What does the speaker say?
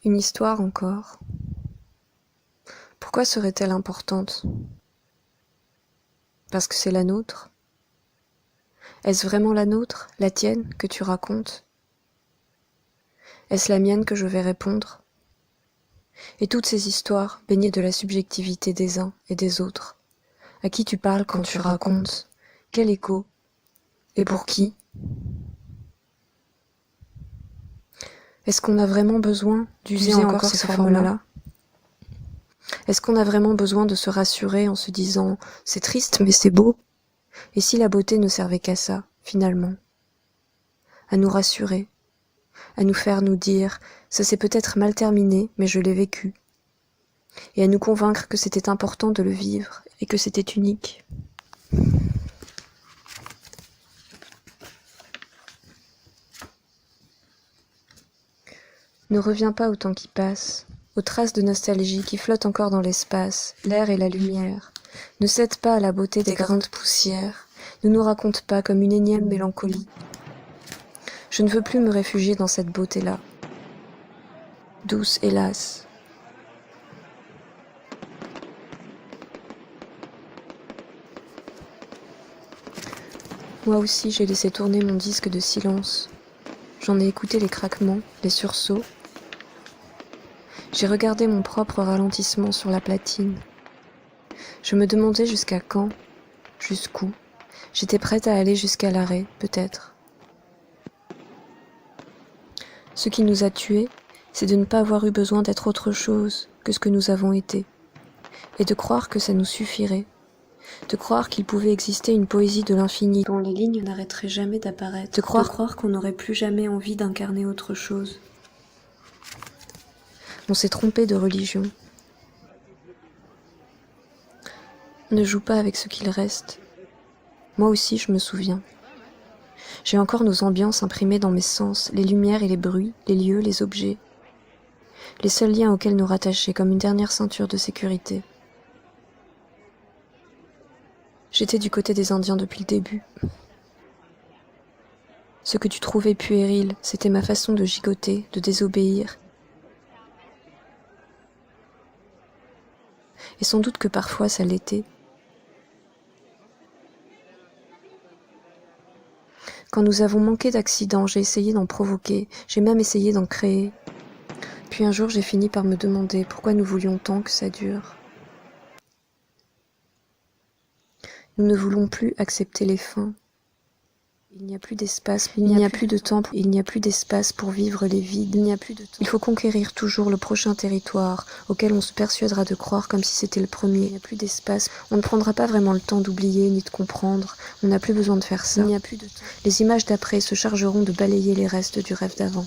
Une histoire encore. Pourquoi serait-elle importante? Parce que c'est la nôtre? Est-ce vraiment la nôtre, la tienne, que tu racontes? Est-ce la mienne que je vais répondre? Et toutes ces histoires baignées de la subjectivité des uns et des autres. À qui tu parles quand tu racontes? Quel écho? Et pour qui? Est-ce qu'on a vraiment besoin d'user encore ces formes-là? Est-ce qu'on a vraiment besoin de se rassurer en se disant « c'est triste mais c'est beau » ? Et si la beauté ne servait qu'à ça, finalement? À nous rassurer, à nous faire nous dire « ça s'est peut-être mal terminé, mais je l'ai vécu » et à nous convaincre que c'était important de le vivre et que c'était unique. Ne reviens pas au temps qui passe, aux traces de nostalgie qui flottent encore dans l'espace, l'air et la lumière. Ne cède pas à la beauté des grains de poussière, ne nous raconte pas comme une énième mélancolie. Je ne veux plus me réfugier dans cette beauté-là. Douce, hélas. Moi aussi, j'ai laissé tourner mon disque de silence. J'en ai écouté les craquements, les sursauts. J'ai regardé mon propre ralentissement sur la platine. Je me demandais jusqu'à quand, jusqu'où. J'étais prête à aller jusqu'à l'arrêt, peut-être. Ce qui nous a tués, c'est de ne pas avoir eu besoin d'être autre chose que ce que nous avons été, et de croire que ça nous suffirait, de croire qu'il pouvait exister une poésie de l'infini dont les lignes n'arrêteraient jamais d'apparaître, de croire qu'on n'aurait plus jamais envie d'incarner autre chose. On s'est trompé de religion. Ne joue pas avec ce qu'il reste. Moi aussi, je me souviens. J'ai encore nos ambiances imprimées dans mes sens, les lumières et les bruits, les lieux, les objets. Les seuls liens auxquels nous rattacher comme une dernière ceinture de sécurité. J'étais du côté des Indiens depuis le début. Ce que tu trouvais puéril, c'était ma façon de gigoter, de désobéir. Et sans doute que parfois ça l'était. Quand nous avons manqué d'accidents, j'ai essayé d'en provoquer, j'ai même essayé d'en créer. Puis un jour, j'ai fini par me demander pourquoi nous voulions tant que ça dure. Nous ne voulons plus accepter les fins. Il n'y a plus d'espace, il n'y a plus de temps, il n'y a plus d'espace pour vivre les vides, il n'y a plus de temps. Il faut conquérir toujours le prochain territoire auquel on se persuadera de croire comme si c'était le premier. Il n'y a plus d'espace, on ne prendra pas vraiment le temps d'oublier ni de comprendre, on n'a plus besoin de faire ça. Il n'y a plus de temps. Les images d'après se chargeront de balayer les restes du rêve d'avant.